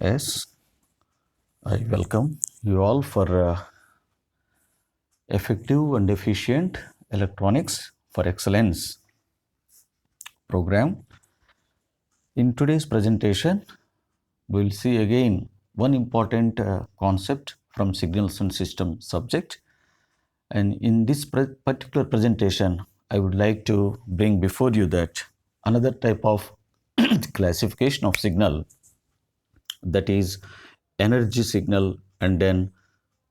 Yes, I welcome you all for effective and efficient electronics for excellence program. In today's presentation, we will see again one important concept from signals and system subject. And in this particular presentation, I would like to bring before you that another type of classification of signal, that is energy signal and then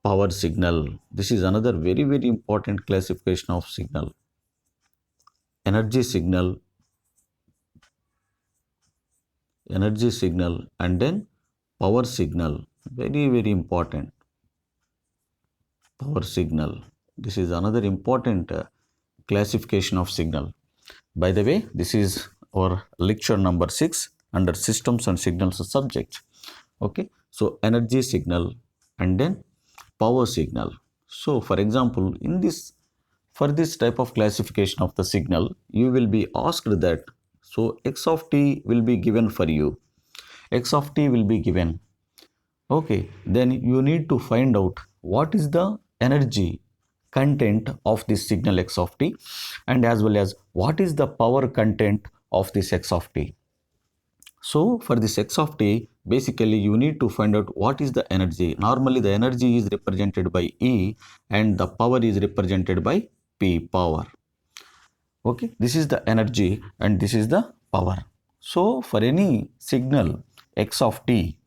power signal. This is another very important classification of signal. Energy signal, energy signal and then power signal. Very important. Power signal. This is another important classification of signal. By the way, this is our lecture number 6 under systems and signals subject. Okay, so energy signal and then power signal. So for example, in this, for this type of classification of the signal, you will be asked that, so x of t will be given for you, x of t will be given. Okay, then you need to find out what is the energy content of this signal x of t, and as well as what is the power content of this x of t. So for this x of t, basically you need to find out what is the energy. Normally the energy is represented by E and the power is represented by P, power. Okay, this is the energy and this is the power. So for any signal x of t,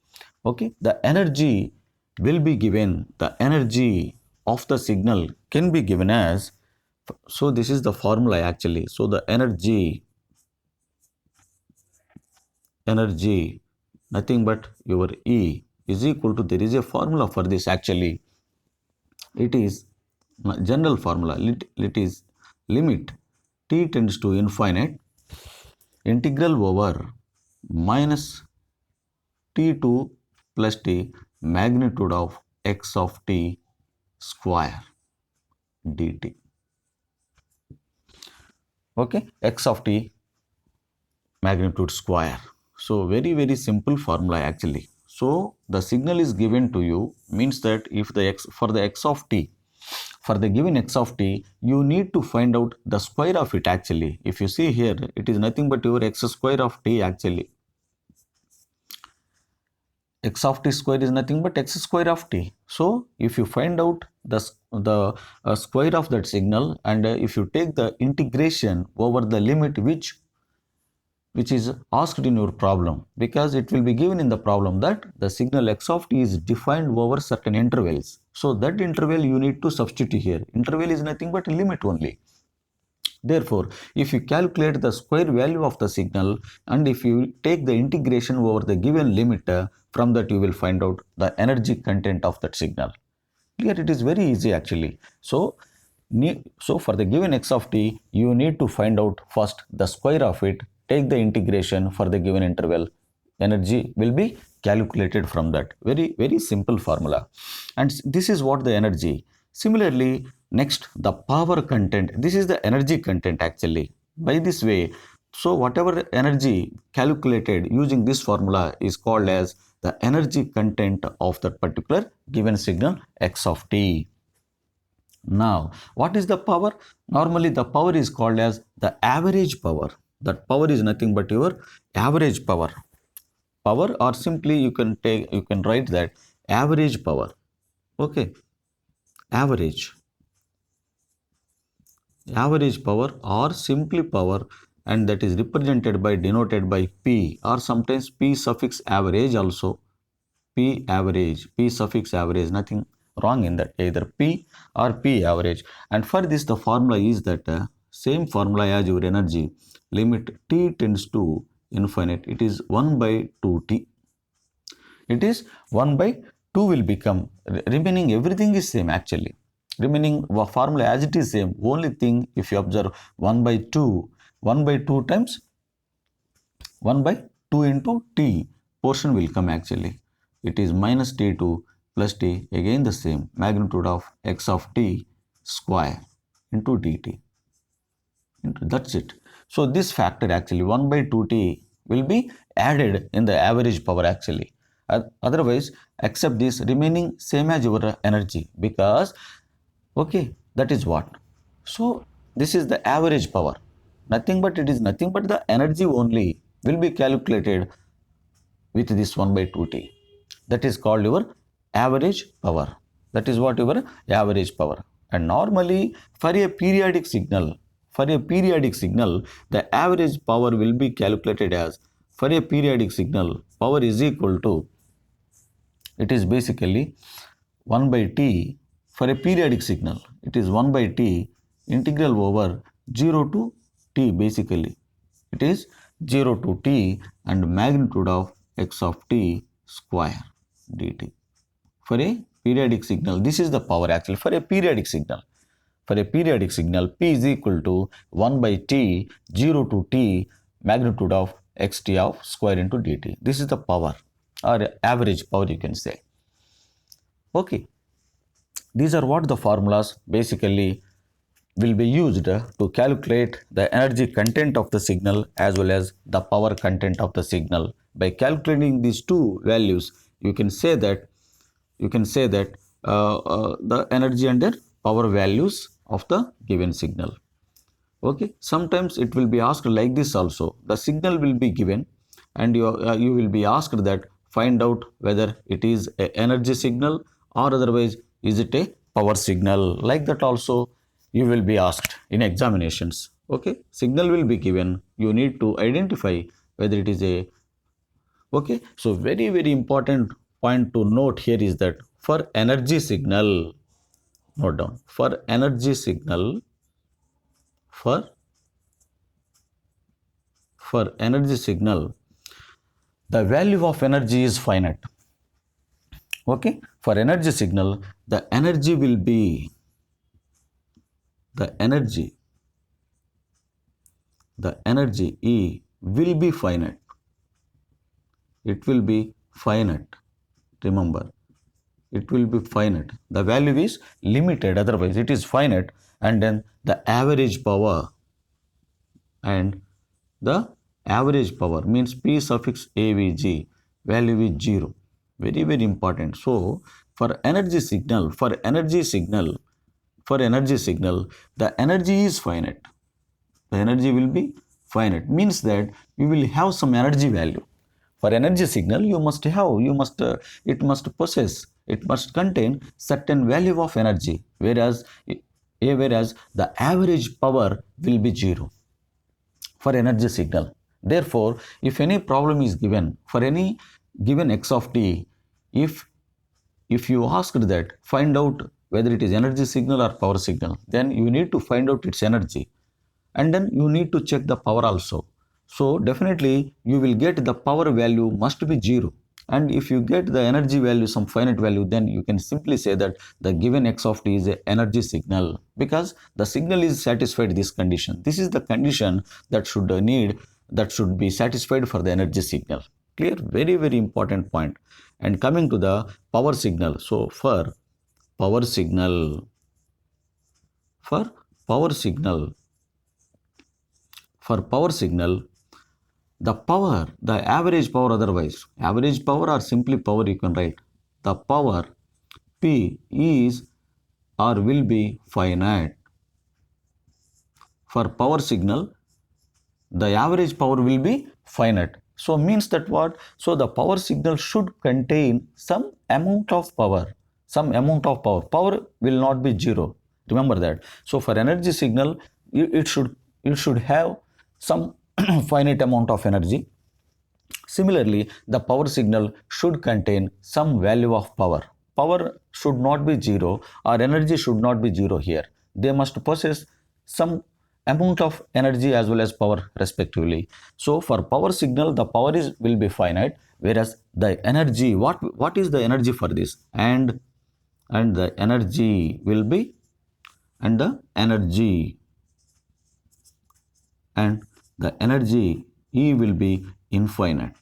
okay, the energy will be given, the energy of the signal can be given as, so this is the formula actually. So the energy nothing but your E is equal to, there is a formula for this actually. It is general formula. It is limit t tends to infinite integral over minus t2 plus t magnitude of x of t square dt. Okay, x of t magnitude square. So very simple formula actually. So the signal is given to you, means that if the x, for the x of t, for the given x of t, you need to find out the square of it actually. If you see here, it is nothing but your x square of t actually. X of t square is nothing but x square of t. So if you find out the square of that signal, and if you take the integration over the limit which is asked in your problem, because it will be given in the problem that the signal x of t is defined over certain intervals. So that interval you need to substitute here. Interval is nothing but a limit only. Therefore, if you calculate the square value of the signal and if you take the integration over the given limit, from that you will find out the energy content of that signal. Here it is very easy actually. So for the given x of t, you need to find out first the square of it, take the integration for the given interval, energy will be calculated from that. Very simple formula. And this is what the energy. Similarly, next the power content. This is the energy content actually. By this way, so whatever energy calculated using this formula is called as the energy content of that particular given signal x of t. Now, what is the power? Normally, the power is called as the average power. That power is nothing but your average power. Power, or simply you can write that average power. Okay, average. Average power or simply power, and that is represented by, denoted by P, or sometimes P suffix average also. P average, P suffix average, nothing wrong in that, either P or P average. And for this the formula is that same formula as your energy, limit t tends to infinite, it is 1 by 2t. It is 1 by 2 will become, remaining everything is same actually. Remaining formula as it is same, only thing if you observe 1 by 2, 1 by 2 times 1 by 2 into t portion will come actually. It is minus t2 plus t, again the same magnitude of x of t square into dt. That's it. So this factor actually 1 by 2t will be added in the average power actually. Otherwise, accept this remaining same as your energy, because okay, that is what. So this is the average power. Nothing but it is nothing but the energy only will be calculated with this 1 by 2t. That is called your average power. That is what your average power. And normally for a periodic signal, the average power will be calculated as, for a periodic signal, power is equal to, it is basically 1 by t. For a periodic signal, it is 1 by t integral over 0 to t. Basically it is 0 to t and magnitude of x of t square dt. For a periodic signal, this is the power actually for a periodic signal. For a periodic signal, p is equal to 1 by t 0 to t magnitude of xt of square into dt. This is the power or average power, you can say. Okay, these are what the formulas basically will be used to calculate the energy content of the signal as well as the power content of the signal. By calculating these two values, you can say that the energy and their power values of the given signal. Okay, sometimes it will be asked like this also. The signal will be given and you will be asked that find out whether it is a energy signal or otherwise is it a power signal. Like that also you will be asked in examinations. Okay, signal will be given, you need to identify whether it is a, okay. So very important point to note here is that for energy signal, note down, for energy signal, for energy signal, the value of energy is finite. Okay, for energy signal, the energy will be, the energy E will be finite. It will be finite. Remember, it will be finite. The value is limited, otherwise it is finite. And then the average power, and the average power means P suffix AVG value is 0. Very important. So for energy signal, the energy is finite. The energy will be finite, means that you will have some energy value. For energy signal, it must contain certain value of energy, whereas the average power will be 0 for energy signal. Therefore, if any problem is given for any given x of t, if you asked that find out whether it is energy signal or power signal, then you need to find out its energy and then you need to check the power also. So definitely you will get the power value must be 0. And if you get the energy value some finite value, then you can simply say that the given x of t is a energy signal, because the signal is satisfied this condition. This is the condition that should be satisfied for the energy signal. Clear? Very important point. And coming to the power signal, so for power signal, the power, the average power, otherwise average power or simply power, you can write the power P is or will be finite. For power signal, the average power will be finite. So means that what? So the power signal should contain some amount of power. Power will not be 0. Remember that. So for energy signal, it should have some finite amount of energy. Similarly, the power signal should contain some value of power. Power should not be 0 or energy should not be 0 here. They must possess some amount of energy as well as power respectively. So for power signal, the power will be finite, whereas the energy, what is the energy for this? And the energy will be, and the energy E will be infinite.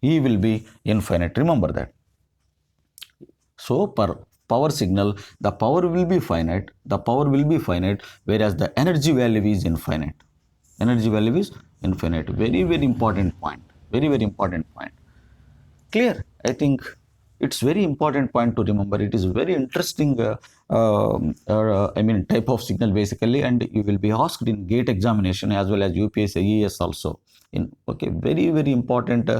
E will be infinite. Remember that. So per power signal, the power will be finite. Whereas the energy value is infinite. Very important point. Very, very important point. Clear? I think it's very important point to remember. It is very interesting, type of signal basically, and you will be asked in GATE examination as well as UPSC ES also. Okay, very, very important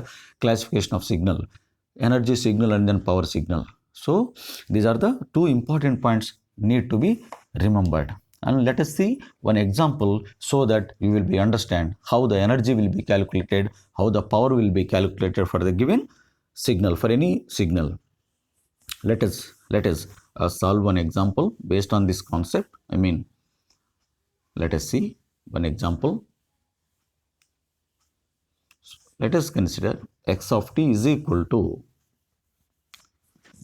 classification of signal, energy signal and then power signal. So these are the two important points need to be remembered. And let us see one example so that you will be understand how the energy will be calculated, how the power will be calculated for the given signal, for any signal. Let us solve one example based on this concept. Let us see one example. Let us consider x of t is equal to,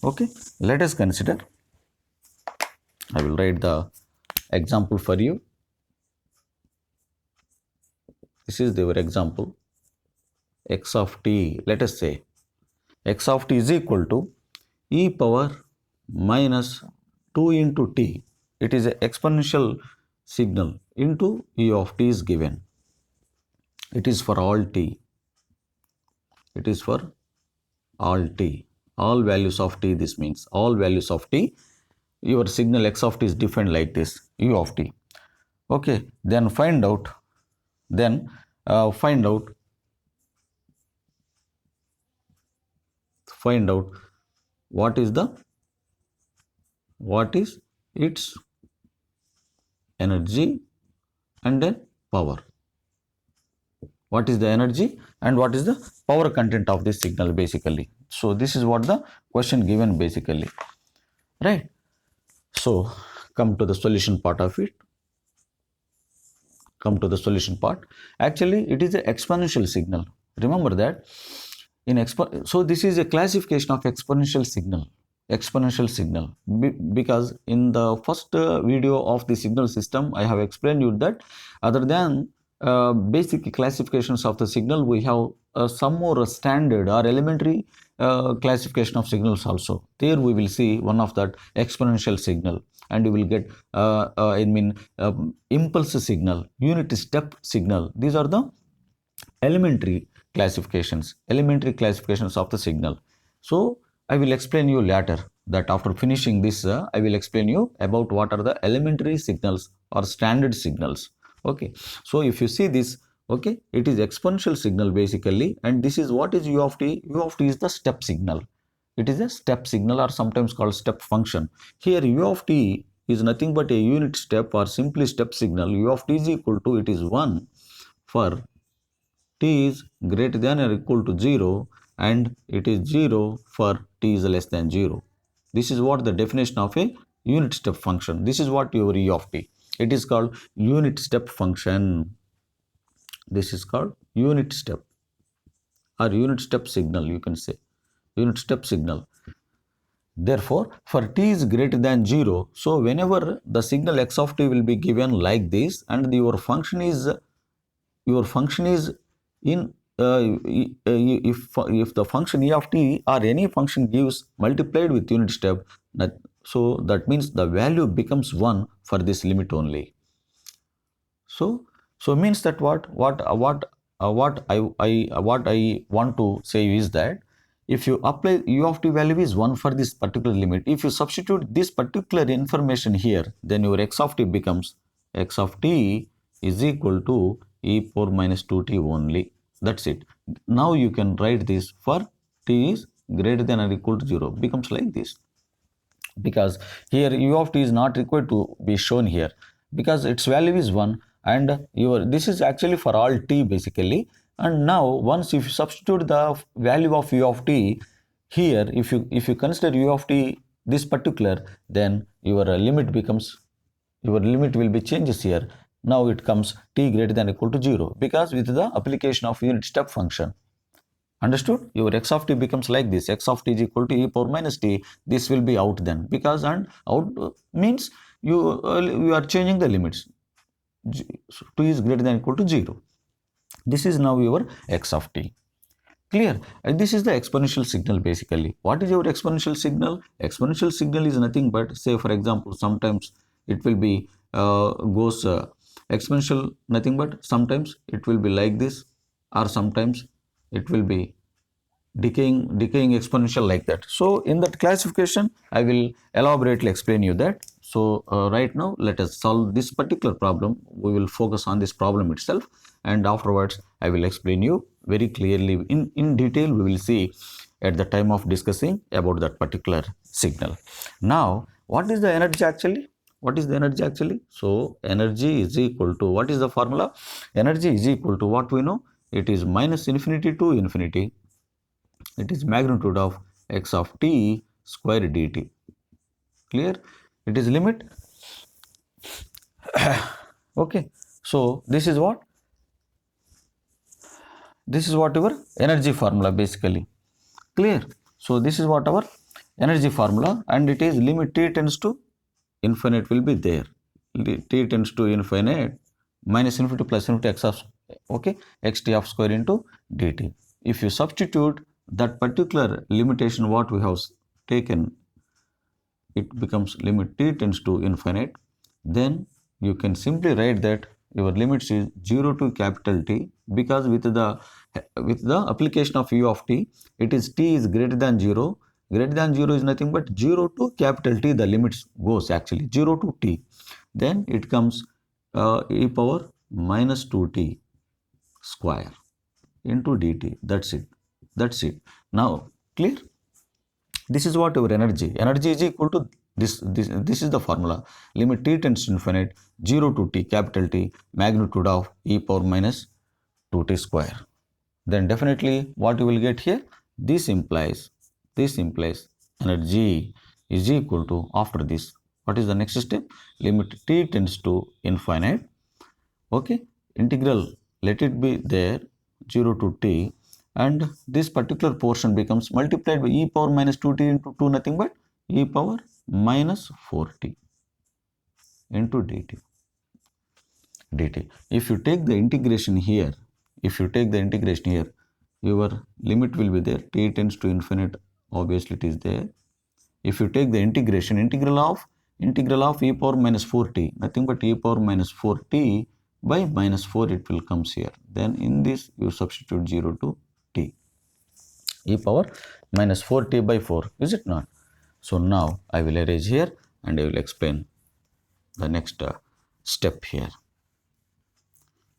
okay, let us consider, I will write the example for you. This is your example. X of t, let us say x of t is equal to e power minus 2 into t. It is an exponential signal into e of t is given. It is for all t. It is for all t. All values of t, this means all values of t. Your signal x of t is defined like this, u of t. Okay, then find out what is its energy and then power. What is the energy and what is the power content of this signal basically. So this is what the question given basically, right? So come to the solution part of it. Actually, it is an exponential signal. Remember that so this is a classification of exponential signal. Because in the first video of the signal system, I have explained you that other than basic classifications of the signal, we have some more standard or elementary classification of signals also. There we will see one of that exponential signal, and you will get impulse signal, unit step signal. These are the elementary classifications of the signal. So I will explain you later that after finishing this, I will explain you about what are the elementary signals or standard signals. Okay, so if you see this, okay, it is exponential signal basically, and this is what is u of t. U of t is the step signal. It is a step signal or sometimes called step function. Here u of t is nothing but a unit step or simply step signal. U of t is equal to, it is 1 for t is greater than or equal to 0, and it is 0 for t is less than 0. This is what the definition of a unit step function. This is what your e of t. It is called unit step function. This is called unit step or unit step signal, you can say. Unit step signal. Therefore, for t is greater than 0, so whenever the signal x of t will be given like this, and your function is in if the function e of t or any function gives multiplied with unit step, so that means the value becomes 1 for this limit only. So means that what I want to say is that if you apply u of t value is 1 for this particular limit, if you substitute this particular information here, then your x of t becomes x of t is equal to e power minus 2t only. That's it. Now you can write this for t is greater than or equal to 0, becomes like this. Because here u of t is not required to be shown here, because its value is 1, and this is actually for all t basically. And now once if you substitute the value of u of t here, if you consider u of t this particular, then your limit will be changes here. Now it comes t greater than or equal to 0, because with the application of unit step function. Understood? Your x of t becomes like this. X of t is equal to e power minus t. This will be out then, because and out means you are changing the limits. T is greater than or equal to 0. This is now your x of t. Clear? And this is the exponential signal basically. What is your exponential signal? Exponential signal is nothing but, say for example, sometimes it will be exponential, nothing but sometimes it will be like this, or sometimes it will be decaying exponential like that. So in that classification, I will elaborately explain you that. So right now, let us solve this particular problem. We will focus on this problem itself, and afterwards I will explain you very clearly in detail. We will see at the time of discussing about that particular signal. Now, what is the energy actually? What is the energy actually? So energy is equal to, what is the formula? Energy is equal to what we know. It is minus infinity to infinity. It is magnitude of x of t square dt. Clear? It is limit. Okay. So this is what? This is what your energy formula basically. Clear? So this is what our energy formula, and it is limit t tends to infinite will be there. T tends to infinite minus infinity plus infinity x of, okay, xt of square into dt. If you substitute that particular limitation what we have taken, it becomes limit t tends to infinite, then you can simply write that your limits is 0 to capital T, because with the application of u of t, it is t is greater than 0. Greater than 0 is nothing but 0 to capital T, the limits goes actually 0 to t. Then it comes e power minus 2t square into dt. That's it. That's it. Now, clear? This is what your energy. Energy is equal to this is the formula. Limit t tends to infinite, 0 to t, capital T, magnitude of e power minus 2t square. Then definitely what you will get here, this implies energy is equal to, after this, what is the next step? Limit t tends to infinite. Okay, integral, let it be there, 0 to t, and this particular portion becomes multiplied by e power minus 2t into 2, nothing but e power minus 4t into dt. If you take the integration here, your limit will be there, t tends to infinite, obviously it is there. If you take the integration, integral of e power minus 4t, nothing but e power minus 4t by minus 4, it will comes here. Then in this you substitute 0 to t, e power minus 4t by 4, is it not? So now I will erase here and I will explain the next step here.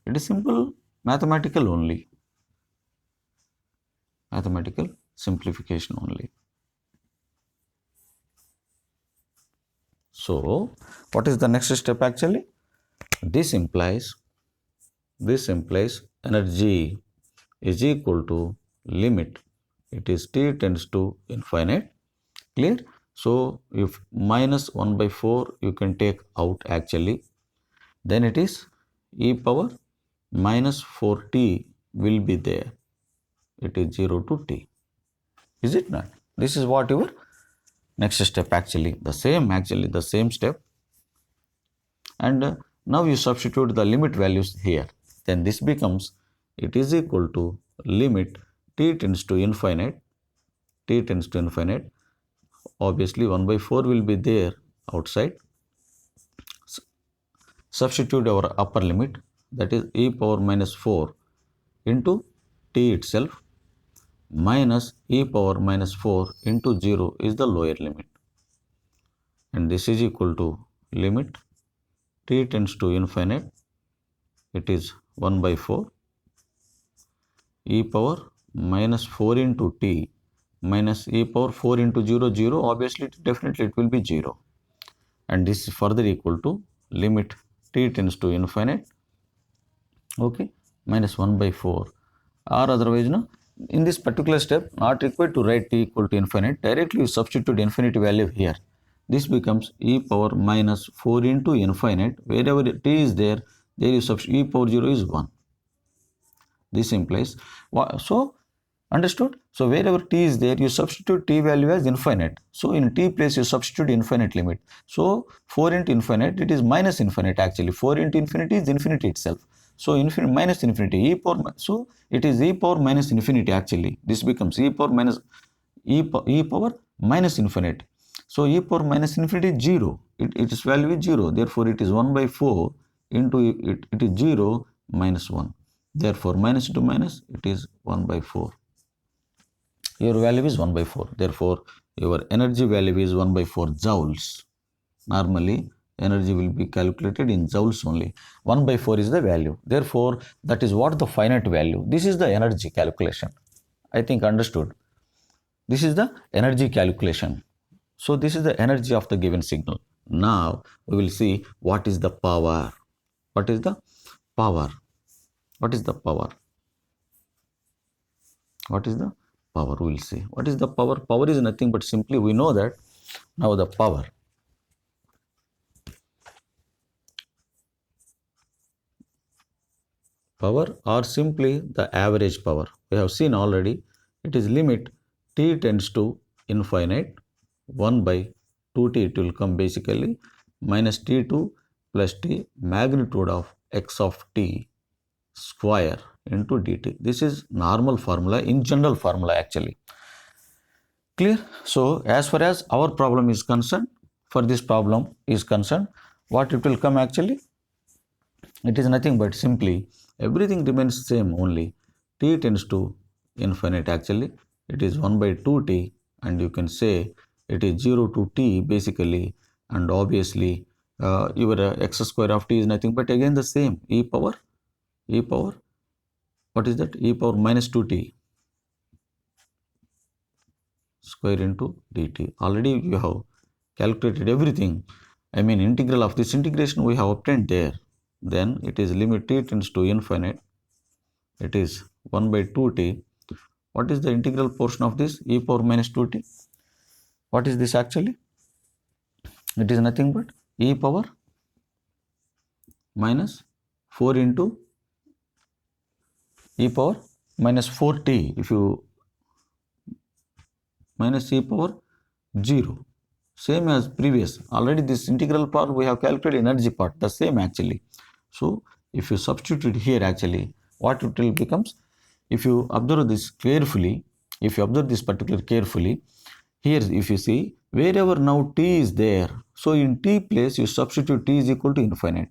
It is simple mathematical only, mathematical simplification only. So what is the next step actually? This implies energy is equal to limit, it is t tends to infinite. Clear? So if minus 1 by 4 you can take out actually, then it is e power minus 4t will be there, it is 0 to t, is it not? This is what your next step actually, the same step. And now you substitute the limit values here, then this becomes, it is equal to limit t tends to infinite, obviously 1 by 4 will be there outside. Substitute our upper limit, that is e power minus 4 into t itself minus e power minus 4 into 0 is the lower limit, and this is equal to limit t tends to infinite, it is 1 by 4 e power minus 4 into t minus e power 4 into 0, 0, obviously definitely it will be 0, and this is further equal to limit t tends to infinite, okay, minus 1 by 4, or otherwise no, in this particular step not required to write t equal to infinite, directly you substitute infinity value here, this becomes e power minus 4 into infinite, wherever t is there you substitute e power 0 is 1. This implies, so understood? So wherever t is there, you substitute t value as infinite. So in t place, you substitute infinite limit. So 4 into infinite, it is minus infinite actually. 4 into infinity is infinity itself. So infinite minus infinity, e power, so it is e power minus infinity actually. This becomes e power minus e power minus infinite. So e power minus infinity is 0. Its value is 0. Therefore, it is 1 by 4 into it is 0 minus 1. Therefore, minus into minus, it is 1 by 4. Your value is 1 by 4. Therefore, your energy value is 1 by 4 joules. Normally, energy will be calculated in joules only. 1 by 4 is the value. Therefore, that is what the finite value. This is the energy calculation. I think understood. This is the energy calculation. So, this is the energy of the given signal. Now, we will see what is the power. What is the power? What is the power? What is the power? We will see. What is the power? Power is nothing but simply we know that now the power. Power or simply the average power. We have seen already it is limit t tends to infinite 1 by 2t it will come basically minus t2 plus t magnitude of x of t square into dt. This is normal formula in general formula actually. Clear? So as far as our problem is concerned, for this problem is concerned, what it will come actually? It is nothing but simply everything remains same only. T tends to infinite actually. It is 1 by 2t and you can say it is 0 to t basically, and obviously your x square of t is nothing but again the same e power what is that? E power minus 2t square into dt. Already you have calculated everything. I mean integral of this integration we have obtained there. Then it is limit t tends to infinite. It is 1 by 2t. What is the integral portion of this? E power minus 2t. What is this actually? It is nothing but e power minus 4 into e power minus 4t. If you minus e power 0. Same as previous. Already this integral part we have calculated energy part. The same actually. So if you substitute it here actually, what it will becomes? If you observe this carefully, if you observe this particular carefully, here if you see wherever now t is there, so in t place you substitute t is equal to infinite.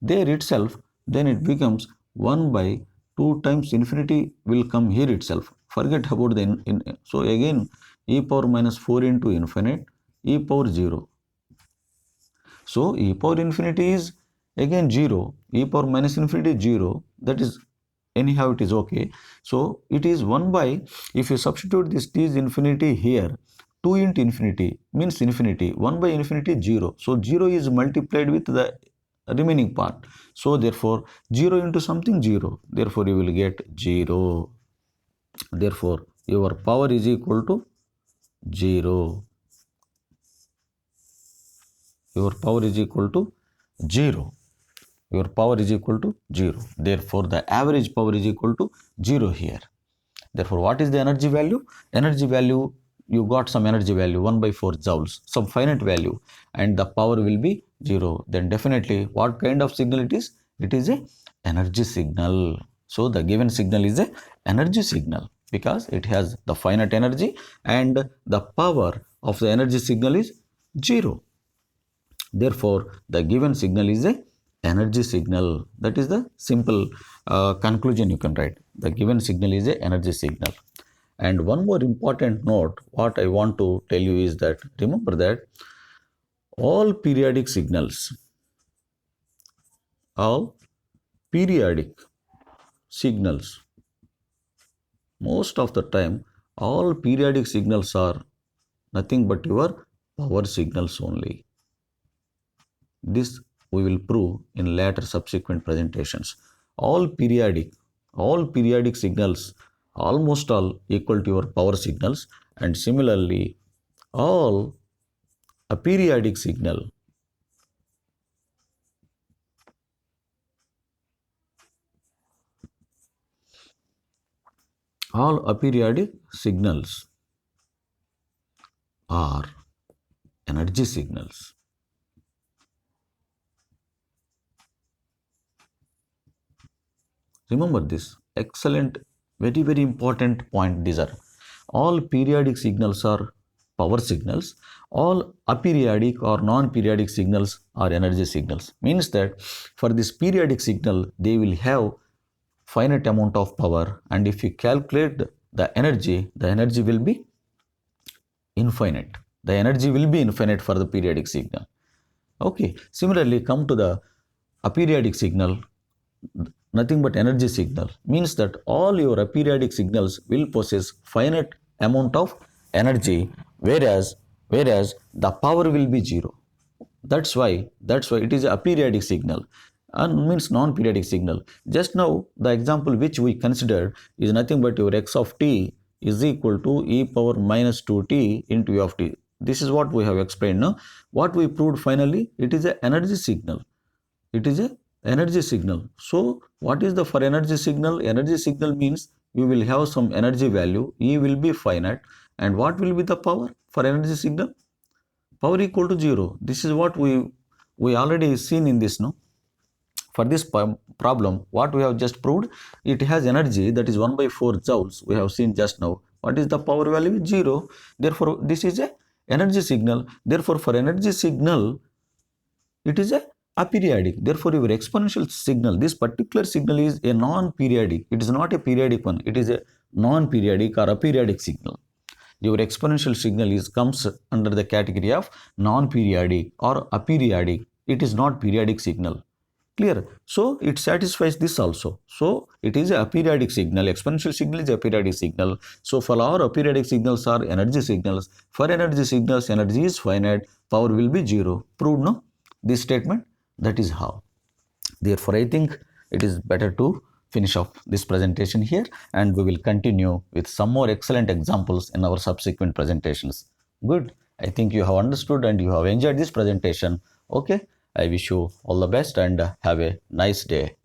There itself, then it becomes 1 by 2 times infinity will come here itself. Forget about the so again e power minus 4 into infinite, e power 0. So e power infinity is again 0, e power minus infinity 0, that is anyhow it is okay. So it is 1 by, if you substitute this t is infinity here, 2 into infinity means infinity, 1 by infinity 0. So 0 is multiplied with the remaining part. So therefore 0 into something 0, therefore you will get 0. Therefore your power is equal to 0. Your power is equal to 0. Your power is equal to 0. Therefore, the average power is equal to 0 here. Therefore, what is the energy value? Energy value, you got some energy value 1 by 4 joules, some finite value, and the power will be 0. Then definitely, what kind of signal it is? It is a energy signal. So, the given signal is a energy signal because it has the finite energy and the power of the energy signal is 0. Therefore, the given signal is a energy signal. That is the simple conclusion you can write. The given signal is a energy signal. And one more important note, what I want to tell you is that remember that all periodic signals, most of the time, all periodic signals are nothing but your power signals only. This we will prove in later subsequent presentations. All periodic signals, almost all equal to your power signals, and similarly all aperiodic signal are energy signals. Remember this excellent, very, very important point. These are all periodic signals are power signals, all aperiodic or non-periodic signals are energy signals. Means that for this periodic signal, they will have finite amount of power, and if you calculate the energy will be infinite. The energy will be infinite for the periodic signal. Okay, similarly, come to the aperiodic signal, nothing but energy signal, means that all your aperiodic signals will possess finite amount of energy, whereas the power will be zero. That's why it is a periodic signal and means non-periodic signal. Just now the example which we considered is nothing but your x of t is equal to e power minus 2t into u of t. This is what we have explained now. What we proved finally, it is a energy signal. It is a energy signal. So what is the for energy signal? Energy signal means you will have some energy value, E will be finite, and what will be the power for energy signal? Power equal to 0. This is what we already seen in this, no? For this problem, what we have just proved, it has energy that is 1 by 4 joules. We have seen just now. What is the power value? 0. Therefore, this is a energy signal. Therefore, for energy signal, it is a aperiodic. Therefore, your exponential signal, this particular signal is a non-periodic. It is not a periodic one. It is a non-periodic or aperiodic signal. Your exponential signal comes under the category of non-periodic or aperiodic. It is not periodic signal. Clear? So it satisfies this also. So it is a periodic signal. Exponential signal is a periodic signal. So for all aperiodic signals are energy signals. For energy signals, energy is finite. Power will be 0. Proved, no? This statement. That is how. Therefore, I think it is better to finish off this presentation here, and we will continue with some more excellent examples in our subsequent presentations. Good. I think you have understood and you have enjoyed this presentation. Okay. I wish you all the best and have a nice day.